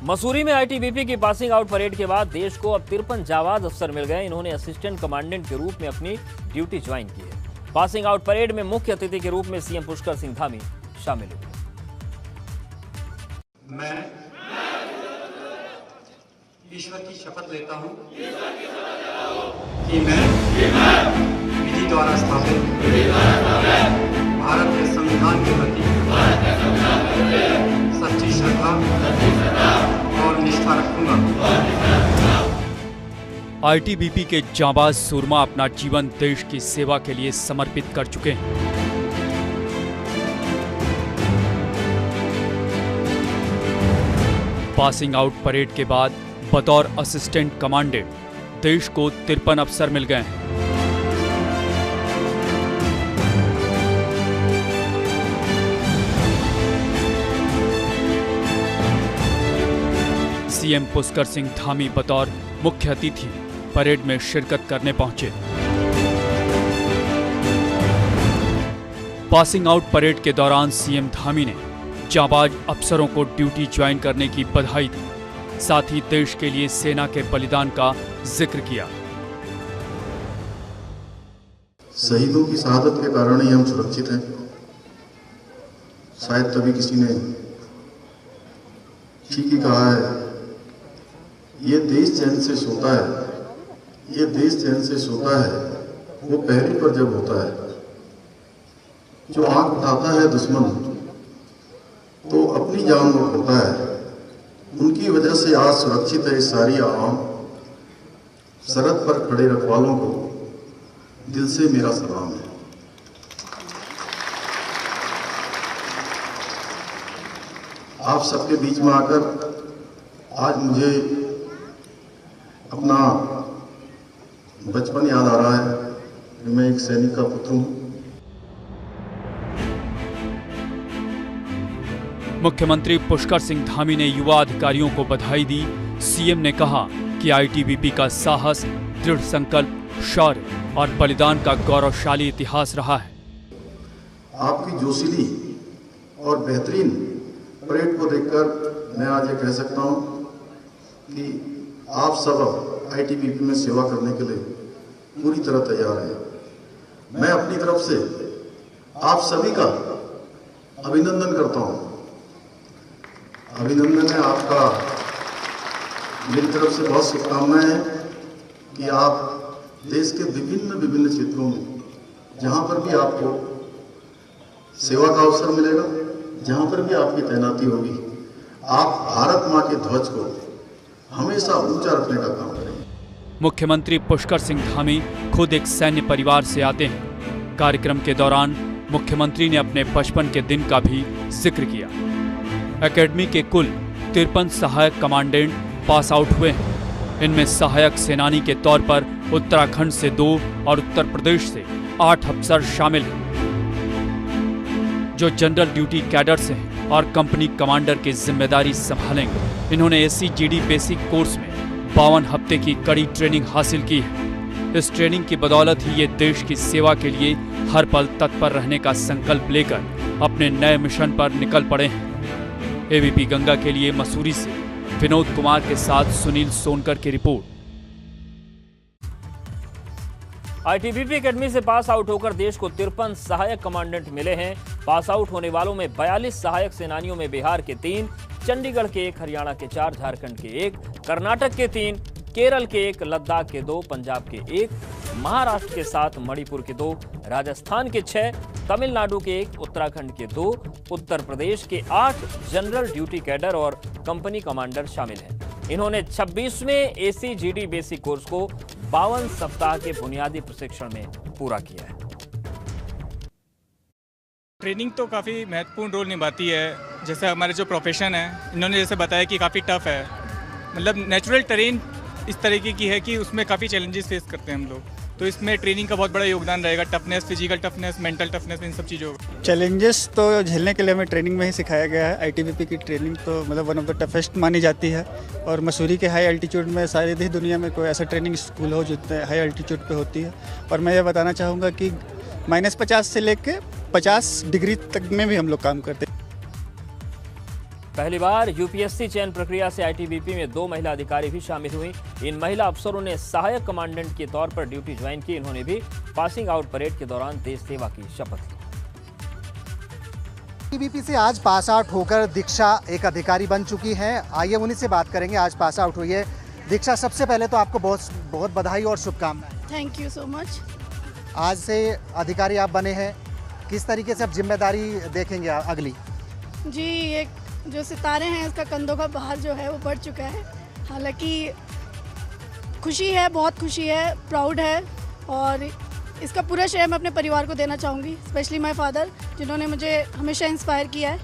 मसूरी में आईटीबीपी की passing out parade के बाद देश को अब 53 जाबाज अफसर मिल गए। इन्होंने असिस्टेंट कमांडेंट के रूप में अपनी ड्यूटी ज्वाइन की है। पासिंग आउट परेड में मुख्य अतिथि के रूप में सीएम पुष्कर सिंह धामी शामिल हुए। मैं ईश्वर की शपथ लेता हूं कि मैं विधि द्वारा स्थापित भारत के संविधान के प्रति सच्ची श्रद्धा और निष्ठा रखूंगा। आईटीबीपी के जांबाज सूरमा अपना जीवन देश की सेवा के लिए समर्पित कर चुके हैं। पासिंग आउट परेड के बाद बतौर असिस्टेंट कमांडेंट देश को 53 अफसर मिल गए हैं। सीएम पुष्कर सिंह धामी बतौर मुख्य अतिथि परेड में शिरकत करने पहुंचे। पासिंग आउट परेड के दौरान सीएम धामी ने जांबाज अफसरों को ड्यूटी ज्वाइन करने की बधाई दी। साथ ही देश के लिए सेना के बलिदान का जिक्र किया। शहीदों की शहादत के कारण ही हम सुरक्षित हैं। शायद तभी किसी ने ठीक ही कहा है, ये देश चैन से सोता है, ये देश चैन से सोता है वो पहली पर जब होता है। जो आंख उठाता है दुश्मन तो अपनी जान को खोता है। उनकी वजह से आज सुरक्षित है सारी आवाम। सरहद पर खड़े रखवालों को दिल से मेरा सलाम है। आप सबके बीच में आकर आज मुझे अपना बचपन याद आ रहा है कि मैं एक सैनिक का पुत्र हूं। मुख्यमंत्री पुष्कर सिंह धामी ने युवा अधिकारियों को बधाई दी। सीएम ने कहा कि आईटीबीपी का साहस, दृढ़ संकल्प, शौर्य और बलिदान का गौरवशाली इतिहास रहा है। आपकी जोशीली और बेहतरीन परेड को देखकर मैं आज ये कह सकता हूं कि आप सब आईटीबीपी में सेवा करने के लिए पूरी तरह तैयार हैं। मैं अपनी तरफ से आप सभी का अभिनंदन करता हूं। अभिनंदन है आपका। मेरी तरफ से बहुत शुभकामनाएं हैं कि आप देश के विभिन्न क्षेत्रों में जहां पर भी आपको सेवा का अवसर मिलेगा, जहां पर भी आपकी तैनाती होगी, आप भारत मां के ध्वज को हमेशा ऊंचा रखने का काम करेंगे। मुख्यमंत्री पुष्कर सिंह धामी खुद एक सैन्य परिवार से आते हैं। कार्यक्रम के दौरान मुख्यमंत्री ने अपने बचपन के दिन का भी जिक्र किया। एकेडमी के कुल 53 सहायक कमांडेंट पास आउट हुए हैं। इनमें सहायक सेनानी के तौर पर उत्तराखंड से 2 और उत्तर प्रदेश से 8 अफसर शामिल हैं, जो जनरल ड्यूटी कैडर्स हैं और कंपनी कमांडर की जिम्मेदारी संभालेंगे। इन्होंने एसीजीडी बेसिक कोर्स में 52 हफ्ते की कड़ी ट्रेनिंग हासिल की है। इस ट्रेनिंग की बदौलत ही ये देश की सेवा के लिए हर पल तत्पर रहने का संकल्प लेकर अपने नए मिशन पर निकल पड़े हैं। एबीपी गंगा के लिए मसूरी से विनोद कुमार के साथ सुनील सोनकर की रिपोर्ट। आईटीबीपी एकेडमी से पास आउट होकर देश को 53 सहायक कमांडेंट मिले हैं। पास आउट होने वालों में 42 सहायक सेनानियों में बिहार के 3, चंडीगढ़ के 1, हरियाणा के 4, झारखंड के 1, कर्नाटक के 3, केरल के 1, लद्दाख के 2, पंजाब के 1, महाराष्ट्र के 7, मणिपुर के 2, राजस्थान के 6, तमिलनाडु के 1, उत्तराखंड के 2, उत्तर प्रदेश के 8 जनरल ड्यूटी कैडर और कंपनी कमांडर शामिल हैं। इन्होंने 26वें एसीजीडी बेसिक कोर्स को 52 सप्ताह के बुनियादी प्रशिक्षण में पूरा किया है। ट्रेनिंग तो काफ़ी महत्वपूर्ण रोल निभाती है। जैसे हमारे जो प्रोफेशन है, इन्होंने जैसे बताया कि काफ़ी टफ है। मतलब नेचुरल टेरेन इस तरीके की है कि उसमें काफ़ी चैलेंजेस फेस करते हैं हम लोग। तो इसमें ट्रेनिंग का बहुत बड़ा योगदान रहेगा। Toughness, physical toughness, mental toughness, इन सब चीज़ों का। चैलेंजेस तो झेलने के लिए हमें ट्रेनिंग में ही सिखाया गया है। आईटीबीपी की ट्रेनिंग तो मतलब वन ऑफ द टफेस्ट मानी जाती है। और मसूरी के हाई अल्टीट्यूड में शायद ही दुनिया में कोई ऐसा ट्रेनिंग स्कूल हो जितने हाई अल्टीट्यूड पे होती है। और मैं ये बताना चाहूँगा कि -50 से लेके 50 डिग्री तक में भी हम लोग काम करते हैं। पहली बार यूपीएससी चयन प्रक्रिया से आईटीबीपी में 2 महिला अधिकारी भी शामिल हुई। इन महिला अफसरों ने सहायक कमांडेंट के तौर पर ड्यूटी ज्वाइन की। इन्होंने भी पासिंग आउट परेड के दौरान देश सेवा की शपथ ली। आईटीबीपी से आज पास आउट होकर दीक्षा एक अधिकारी बन चुकी हैं। आइए उन्हीं से बात करेंगे। आज पास आउट हुई है दीक्षा, सबसे पहले तो आपको बहुत बहुत बधाई और शुभकामनाएं। Thank you so much. आज से अधिकारी आप बने हैं, किस तरीके से आप जिम्मेदारी देखेंगे अगली? जी, एक जो सितारे हैं इसका कंधों का भार जो है वो बढ़ चुका है। हालांकि खुशी है, बहुत खुशी है, प्राउड है और इसका पूरा श्रेय मैं अपने परिवार को देना चाहूँगी, स्पेशली माय फादर जिन्होंने मुझे हमेशा इंस्पायर किया है,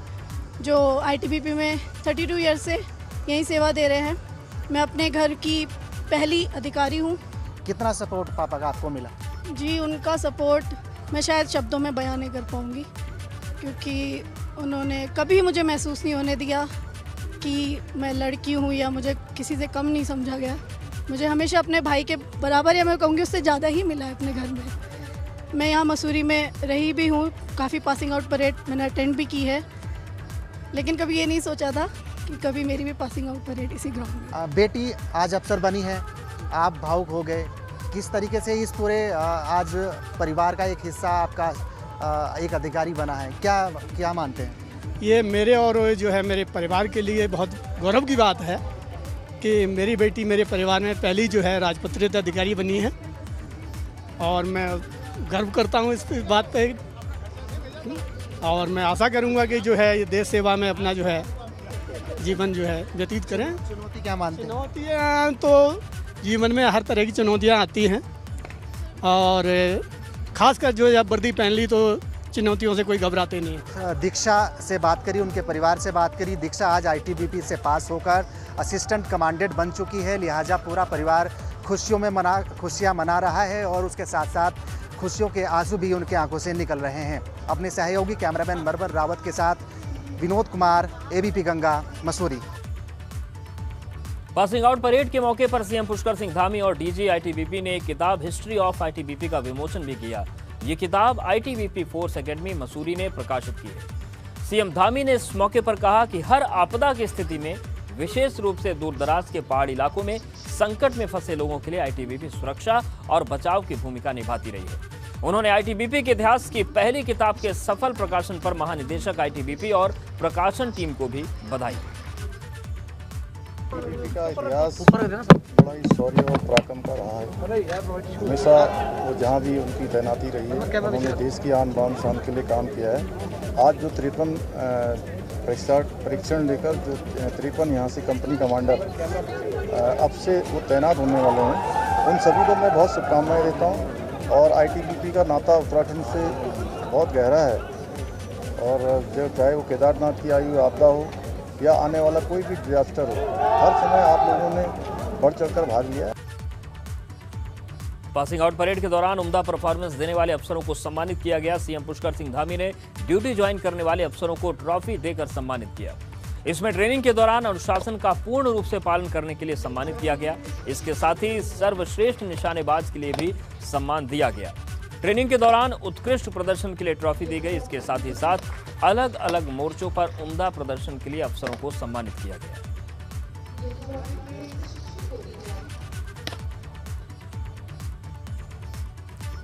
जो आईटीबीपी में 32 ईयर से यहीं सेवा दे रहे हैं। मैं अपने घर की पहली अधिकारी हूँ। कितना सपोर्ट पापा का आपको मिला? जी, उनका सपोर्ट मैं शायद शब्दों में बयान नहीं कर पाऊँगी, क्योंकि उन्होंने कभी मुझे महसूस नहीं होने दिया कि मैं लड़की हूँ या मुझे किसी से कम नहीं समझा गया। मुझे हमेशा अपने भाई के बराबर या मैं कहूँगी उससे ज़्यादा ही मिला है अपने घर में। मैं यहाँ मसूरी में रही भी हूँ, काफ़ी पासिंग आउट परेड मैंने अटेंड भी की है, लेकिन कभी ये नहीं सोचा था कि कभी मेरी भी पासिंग आउट परेड इसी ग्राउंड में। बेटी आज अफसर बनी है, आप भावुक हो गए, किस तरीके से इस पूरे आज परिवार का एक हिस्सा आपका एक अधिकारी बना है, क्या मानते हैं? ये मेरे और जो है मेरे परिवार के लिए बहुत गौरव की बात है कि मेरी बेटी मेरे परिवार में पहली जो है राजपत्रित अधिकारी बनी है और मैं गर्व करता हूँ इस बात पे और मैं आशा करूँगा कि जो है ये देश सेवा में अपना जो है जीवन जो है व्यतीत करें। चुनौती क्या मानते हैं? चुनौतियाँ तो जीवन में हर तरह की चुनौतियाँ आती हैं और खासकर जो जब वर्दी पहन ली तो चुनौतियों से कोई घबराते नहीं। दीक्षा से बात करी, उनके परिवार से बात करी। दीक्षा आज आईटीबीपी से पास होकर असिस्टेंट कमांडेंट बन चुकी है, लिहाजा पूरा परिवार खुशियाँ मना रहा है और उसके साथ साथ खुशियों के आंसू भी उनके आंखों से निकल रहे हैं। अपने सहयोगी कैमरामैन मरवर रावत के साथ Vinod Kumar, ABP Ganga, Mussoorie. Passing out parade के मौके पर सीएम पुष्कर सिंह धामी और डीजी आईटीबीपी ने एक किताब हिस्ट्री ऑफ आईटीबीपी का विमोचन भी किया। ये किताब आईटीबीपी फोर्स एकेडमी मसूरी ने प्रकाशित की है। सीएम धामी ने इस मौके पर कहा कि हर आपदा की स्थिति में, विशेष रूप से दूरदराज के पहाड़ी इलाकों में संकट में फंसे लोगों के लिए आईटीबीपी सुरक्षा और बचाव की भूमिका निभाती रही है। उन्होंने आईटीबीपी के इतिहास की पहली किताब के सफल प्रकाशन पर महानिदेशक आईटीबीपी और प्रकाशन टीम को भी बधाई। का इतिहास बड़ा ही शौर्य और पराक्रम का रहा है। हमेशा वो जहाँ भी उनकी तैनाती रही है, उन्होंने देश की आन बान शान के लिए काम किया है। आज जो 53 परीक्षण लेकर जो 53 यहाँ से कंपनी कमांडर अब से वो तैनात होने वाले हैं, उन सभी को मैं बहुत शुभकामनाएं देता हूँ। और आईटीबीपी का नाता उत्तराखंड से बहुत गहरा है और जो चाहे वो केदारनाथ की आई हुई आपदा हो या आने वाला कोई भी डिजास्टर हो, हर समय आप लोगों ने बढ़ चढ़कर भाग लिया है। पासिंग आउट परेड के दौरान उम्दा परफॉर्मेंस देने वाले अफसरों को सम्मानित किया गया। सीएम पुष्कर सिंह धामी ने ड्यूटी ज्वाइन करने वाले अफसरों को ट्रॉफी देकर सम्मानित किया। इसमें ट्रेनिंग के दौरान अनुशासन का पूर्ण रूप से पालन करने के लिए सम्मानित किया गया। इसके साथ ही सर्वश्रेष्ठ निशानेबाज के लिए भी सम्मान दिया गया। ट्रेनिंग के दौरान उत्कृष्ट प्रदर्शन के लिए ट्रॉफी दी गई। इसके साथ ही साथ अलग अलग मोर्चों पर उम्दा प्रदर्शन के लिए अफसरों को सम्मानित किया गया।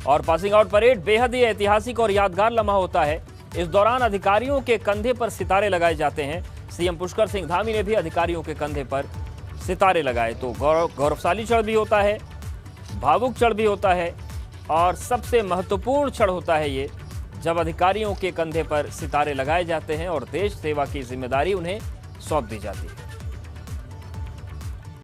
और पासिंग आउट परेड बेहद ही ऐतिहासिक और यादगार लम्हा होता है। इस दौरान अधिकारियों के कंधे पर सितारे लगाए जाते हैं। सीएम पुष्कर सिंह धामी ने भी अधिकारियों के कंधे पर सितारे लगाए। तो गौरवशाली क्षण भी होता है, भावुक क्षण भी होता है और सबसे महत्वपूर्ण क्षण होता है ये, जब अधिकारियों के कंधे पर सितारे लगाए जाते हैं और देश सेवा की जिम्मेदारी उन्हें सौंप दी जाती है।